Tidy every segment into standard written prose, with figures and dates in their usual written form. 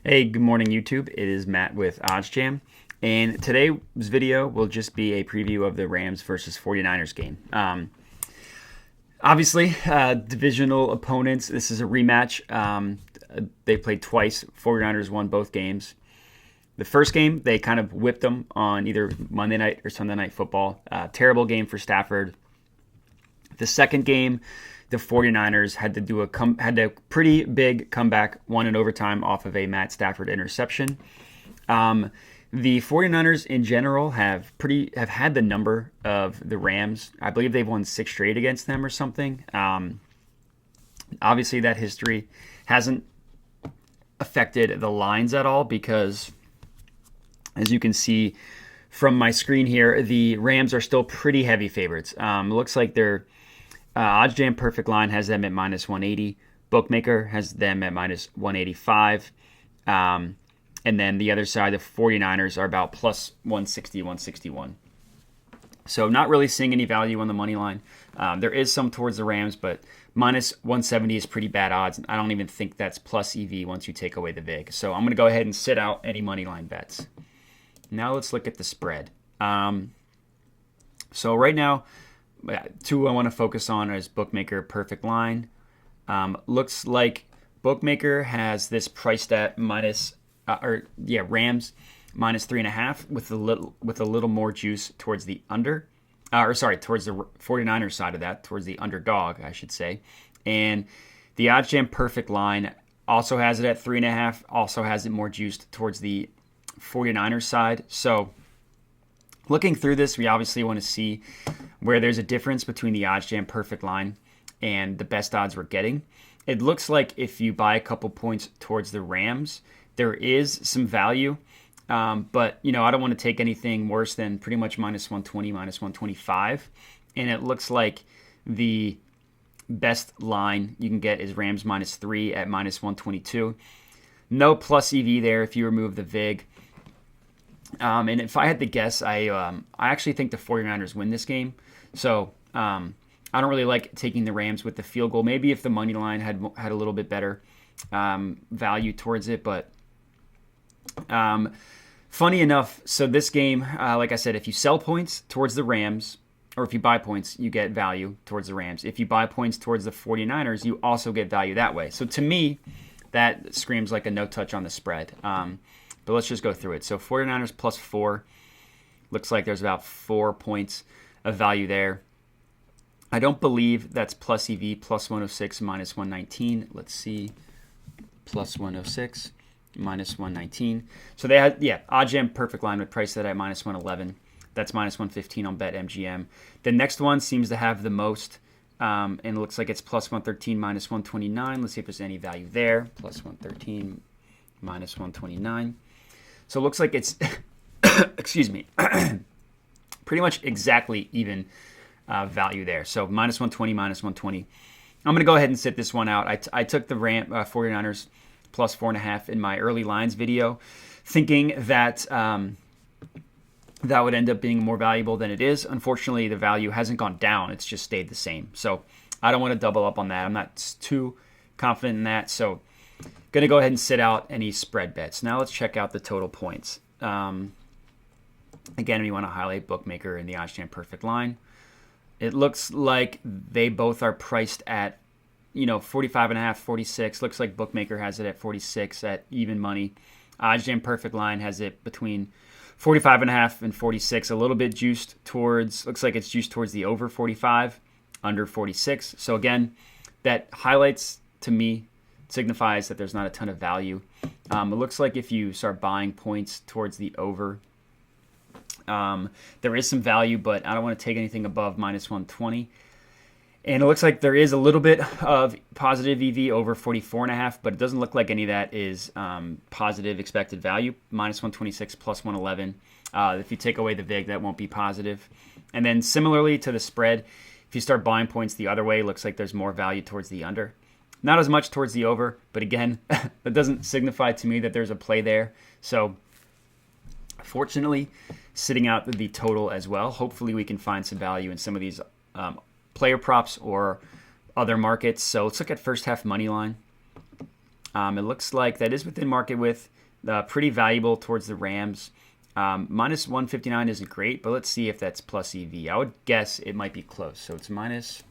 Hey, good morning, YouTube. It is Matt with OddsJam. And today's video will just be a preview of the Rams versus 49ers game. Obviously, divisional opponents. This is a rematch. They played twice. 49ers won both games. The first game, they kind of whipped them on either Monday night or Sunday night football. Terrible game for Stafford. The second game, the 49ers had to do a pretty big comeback, won in overtime off of a Matt Stafford interception. The 49ers in general have had the number of the Rams. I believe they've won 6 straight against them or something. Obviously, that history hasn't affected the lines at all because, as you can see from my screen here, the Rams are still pretty heavy favorites. It looks like they're OddsJam Perfect Line has them at minus 180. Bookmaker has them at minus 185. And then the other side, the 49ers, are about plus 160, 161. So not really seeing any value on the money line. There is some towards the Rams, but minus 170 is pretty bad odds. I don't even think that's plus EV once you take away the VIG. So I'm going to go ahead and sit out any money line bets. Now let's look at the spread. So right now, two I want to focus on is Bookmaker Perfect Line. Looks like Bookmaker has this priced at Rams minus 3.5 with a little more juice towards the under. Towards the 49ers side of that, towards the underdog, I should say. And the OddsJam Perfect Line also has it at 3.5, also has it more juiced towards the 49ers side. So looking through this, we obviously want to see where there's a difference between the OddsJam Perfect Line and the best odds we're getting. It looks like if you buy a couple points towards the Rams, there is some value. But, I don't want to take anything worse than pretty much minus 120, minus 125. And it looks like the best line you can get is Rams minus 3 at minus 122. No plus EV there if you remove the VIG. And if I had to guess, I actually think the 49ers win this game. So I don't really like taking the Rams with the field goal. Maybe if the money line had a little bit better value towards it. But funny enough, so this game, like I said, if you sell points towards the Rams, or if you buy points, you get value towards the Rams. If you buy points towards the 49ers, you also get value that way. So to me, that screams like a no touch on the spread. But let's just go through it. So 49ers plus 4. Looks like there's about 4 points of value there. I don't believe that's plus EV, plus 106, minus 119. Let's see. Plus 106, minus 119. So they had, OddsJam Perfect Line would price that at minus 111. That's minus 115 on BetMGM. The next one seems to have the most, and it looks like it's plus 113, minus 129. Let's see if there's any value there. Plus 113, minus 129. So it looks like it's, excuse me, pretty much exactly even value there. So minus 120, minus 120. I'm going to go ahead and sit this one out. I took the 49ers plus 4.5 in my early lines video, thinking that that would end up being more valuable than it is. Unfortunately, the value hasn't gone down. It's just stayed the same. So I don't want to double up on that. I'm not too confident in that. So going to go ahead and sit out any spread bets. Now let's check out the total points. Again, we want to highlight Bookmaker and the OddsJam Perfect Line. It looks like they both are priced at, 45.5, 46. Looks like Bookmaker has it at 46 at even money. OddsJam Perfect Line has it between 45.5 and 46. A little bit juiced towards, looks like it's juiced towards the over 45, under 46. So again, that highlights to me, signifies that there's not a ton of value. It looks like if you start buying points towards the over, there is some value, but I don't want to take anything above minus 120. And it looks like there is a little bit of positive EV over 44.5, but it doesn't look like any of that is positive expected value. Minus 126, plus 111. If you take away the VIG, that won't be positive. And then similarly to the spread, if you start buying points the other way, looks like there's more value towards the under. Not as much towards the over, but again, that doesn't signify to me that there's a play there. So fortunately, sitting out the total as well. Hopefully we can find some value in some of these player props or other markets. So let's look at first half money line. It looks like that is within market with, pretty valuable towards the Rams. Minus 159 isn't great, but let's see if that's plus EV. I would guess it might be close. So it's minus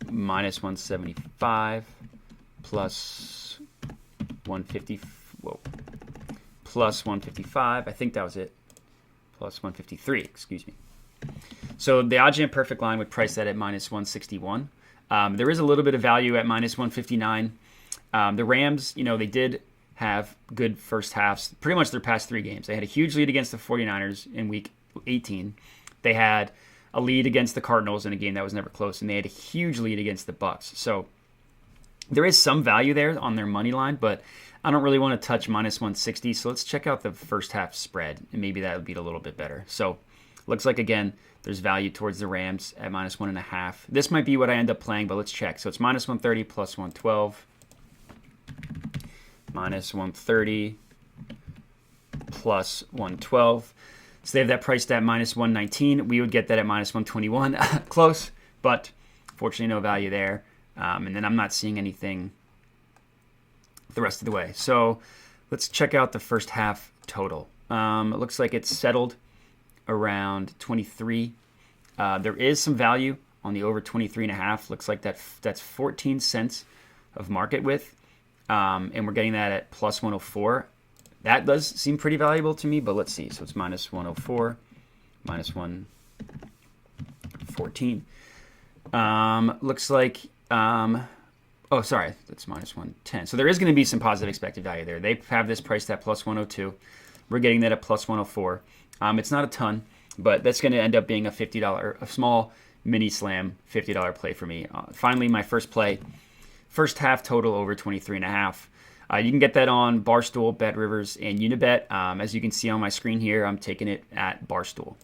175 plus 150. Whoa. Plus 155. I think that was it. Plus 153, excuse me. So the OddsJam Perfect Line would price that at minus 161. There is a little bit of value at minus 159. The Rams, they did have good first halves, pretty much their past 3 games. They had a huge lead against the 49ers in week 18. They had a lead against the Cardinals in a game that was never close, and they had a huge lead against the Bucs. So there is some value there on their money line, but I don't really want to touch minus 160. So let's check out the first half spread, and maybe that would be a little bit better. So looks like, again, there's value towards the Rams at minus 1.5. This might be what I end up playing, but let's check. So it's minus 130 plus 112. Minus 130 plus 112. So they have that priced at minus 119. We would get that at minus 121. Close, but fortunately no value there. And then I'm not seeing anything the rest of the way. So let's check out the first half total. It looks like it's settled around 23. There is some value on the over 23.5. Looks like that's 14 cents of market width. And we're getting that at plus 104. That does seem pretty valuable to me, but let's see. So it's minus 104, minus 114. Looks like, sorry, that's minus 110. So there is going to be some positive expected value there. They have this priced at plus 102. We're getting that at plus 104. It's not a ton, but that's going to end up being a $50, a small mini slam $50 play for me. Finally, my first play. First half total over 23.5. You can get that on Barstool, BetRivers, and Unibet. As you can see on my screen here, I'm taking it at Barstool.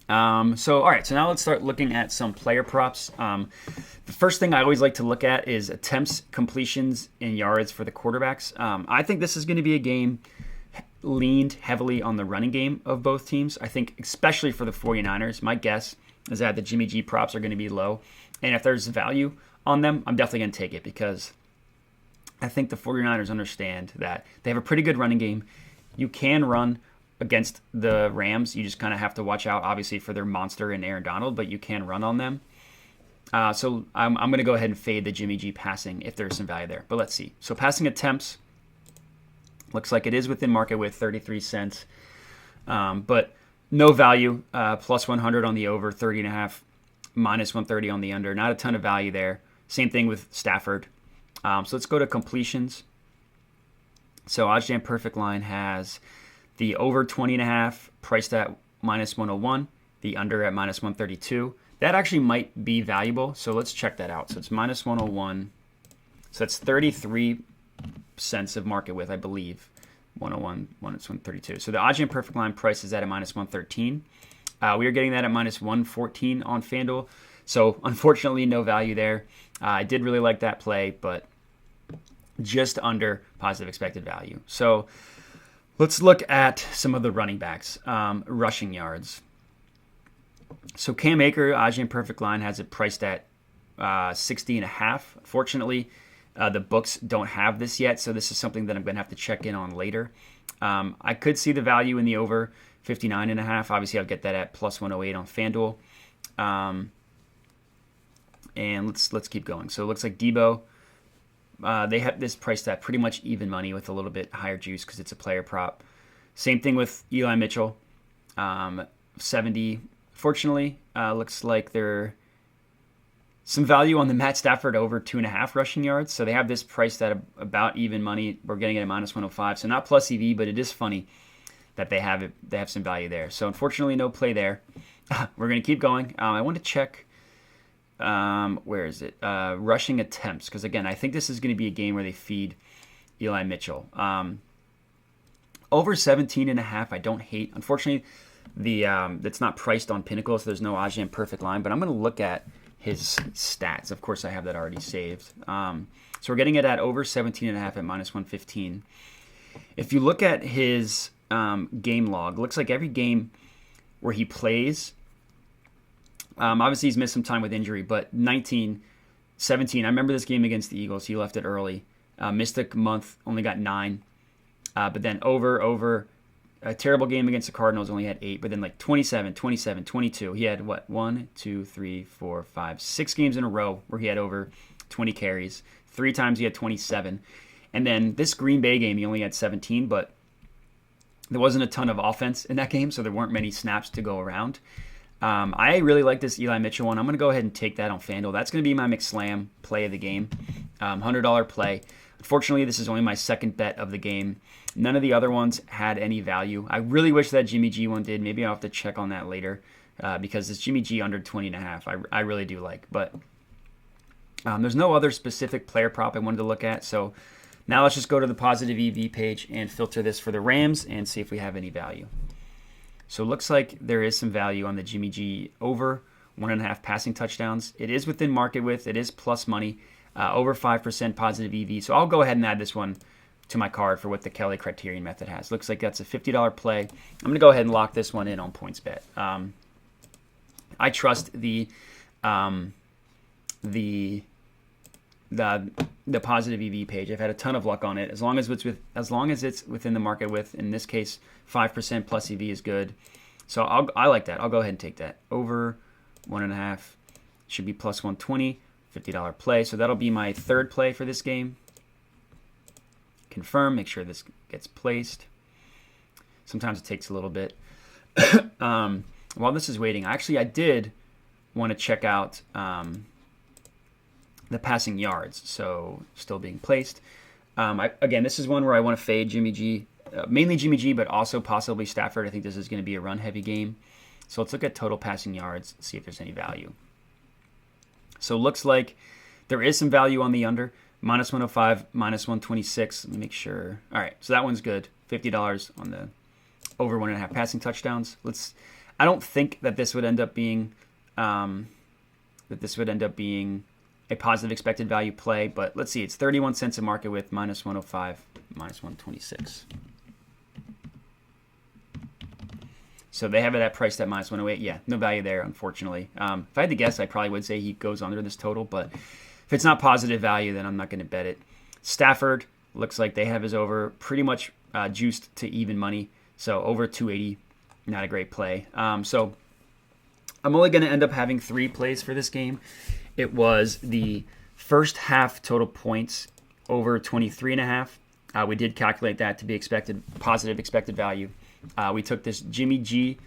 All right, so now let's start looking at some player props. The first thing I always like to look at is attempts, completions, and yards for the quarterbacks. I think this is going to be a game leaned heavily on the running game of both teams. I think especially for the 49ers, my guess is that the Jimmy G props are going to be low. And if there's value on them, I'm definitely going to take it because I think the 49ers understand that they have a pretty good running game. You can run against the Rams. You just kind of have to watch out, obviously, for their monster and Aaron Donald, but you can run on them. So I'm going to go ahead and fade the Jimmy G passing if there's some value there. But let's see. So passing attempts, looks like it is within market with 33 cents. But no value, plus 100 on the over, 30.5, minus 130 on the under. Not a ton of value there. Same thing with Stafford. So let's go to completions. So OddsJam Perfect Line has the over 20.5 priced at minus 101, the under at minus 132. That actually might be valuable, so let's check that out. So it's minus 101. So that's 33 cents of market width, I believe. 101, 132. So the OddsJam Perfect Line price is at a minus 113. We are getting that at minus 114 on FanDuel. So unfortunately, no value there. I did really like that play, but just under positive expected value. So let's look at some of the running backs, rushing yards. So Cam Akers, OddsJam Perfect Line has it priced at 60.5. Fortunately, the books don't have this yet, so this is something that I'm going to have to check in on later. I could see the value in the over 59.5. Obviously, I'll get that at plus 108 on FanDuel. And let's keep going. So it looks like Debo, they have this priced at pretty much even money with a little bit higher juice because it's a player prop. Same thing with Eli Mitchell, 70. Fortunately, looks like there some value on the Matt Stafford over 2.5 rushing yards. So they have this priced at about even money. We're getting it at minus 105. So not plus EV, but it is funny that they have some value there. So unfortunately, no play there. We're going to keep going. I want to check. Where is it? Rushing attempts. Because again, I think this is going to be a game where they feed Eli Mitchell. Over 17.5, I don't hate. Unfortunately, it's not priced on Pinnacle, so there's no OddsJam Perfect Line. But I'm going to look at his stats. Of course, I have that already saved. So we're getting it at over 17.5 at minus 115. If you look at his game log, looks like every game where he plays, obviously he's missed some time with injury, but 19 17. I remember this game against the Eagles. He left it early. Missed a month, only got 9. But then over. A terrible game against the Cardinals, only had 8. But then like 27, 27, 22. He had what? 1, 2, 3, 4, 5, 6 games in a row where he had over 20 carries. 3 times he had 27. And then this Green Bay game, he only had 17, but there wasn't a ton of offense in that game, so there weren't many snaps to go around. I really like this Eli Mitchell one. I'm going to go ahead and take that on FanDuel. That's going to be my McSlam play of the game, $100 play. Unfortunately, this is only my second bet of the game. None of the other ones had any value. I really wish that Jimmy G one did. Maybe I'll have to check on that later because this Jimmy G under 20.5, I really do like. But there's no other specific player prop I wanted to look at. So now let's just go to the Positive EV page and filter this for the Rams and see if we have any value. So it looks like there is some value on the Jimmy G over 1.5 passing touchdowns. It is within market width. It is plus money, over 5% Positive EV. So I'll go ahead and add this one to my card for what the Kelly criterion method has. Looks like that's a $50 play. I'm going to go ahead and lock this one in on PointsBet. I trust the Positive EV page. I've had a ton of luck on it. As long as it's within the market width. In this case, 5% plus EV is good. So I like that. I'll go ahead and take that. Over 1.5 should be plus 120, $50 play. So that'll be my third play for this game. Confirm. Make sure this gets placed. Sometimes it takes a little bit. While this is waiting, I did want to check out the passing yards, so still being placed. Again, this is one where I want to fade Jimmy G, mainly Jimmy G, but also possibly Stafford. I think this is going to be a run-heavy game. So let's look at total passing yards, see if there's any value. So it looks like there is some value on the under, minus 105, minus 126. Let me make sure. All right, so that one's good. $50 on the over 1.5 passing touchdowns. I don't think that this would end up being a positive expected value play, but let's see. It's 31 cents a market with minus 105, minus 126. So they have it priced at minus 108. Yeah, no value there, unfortunately. If I had to guess, I probably would say he goes under this total, but if it's not positive value, then I'm not going to bet it. Stafford looks like they have his over pretty much juiced to even money, so over 280, not a great play. So I'm only going to end up having 3 plays for this game. It was the first half total points over 23.5. We did calculate that to be positive expected value. We took this Jimmy G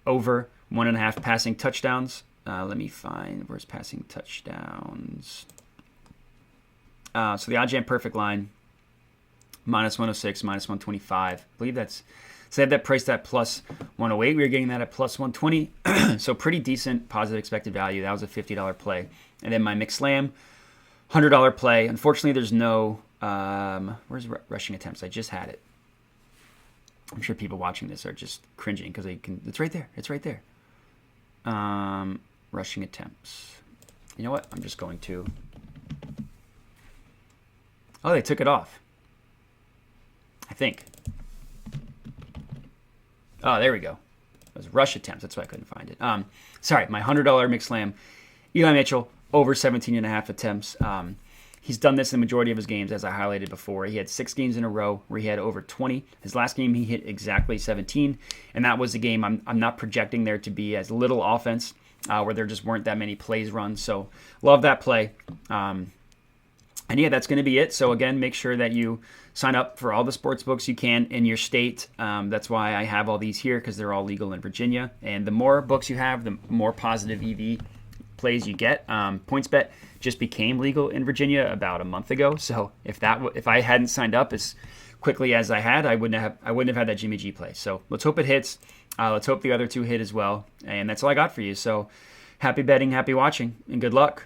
over 1.5 passing touchdowns. Let me find where's passing touchdowns. So the OddsJam Perfect Line, minus 106, minus 125. I believe that's. So they had that priced at plus 108. We were getting that at plus 120. So pretty decent positive expected value. That was a $50 play. And then my McSlam, $100 play. Unfortunately, there's no, where's rushing attempts? I just had it. I'm sure people watching this are just cringing because it's right there. It's right there. Rushing attempts. You know what? I'm just going to. Oh, they took it off. I think. Oh, there we go. It was rush attempts. That's why I couldn't find it. Sorry, my $100 McSlam. Eli Mitchell, over 17.5 attempts. He's done this in the majority of his games, as I highlighted before. He had 6 games in a row where he had over 20. His last game, he hit exactly 17, and that was the game I'm not projecting there to be as little offense, where there just weren't that many plays run. So love that play. And yeah, that's going to be it. So again, make sure that you sign up for all the sports books you can in your state. That's why I have all these here, because they're all legal in Virginia. And the more books you have, the more positive EV plays you get. PointsBet just became legal in Virginia about a month ago. So if I hadn't signed up as quickly as I had, I wouldn't have had that Jimmy G play. So let's hope it hits. Let's hope the other 2 hit as well. And that's all I got for you. So happy betting, happy watching, and good luck.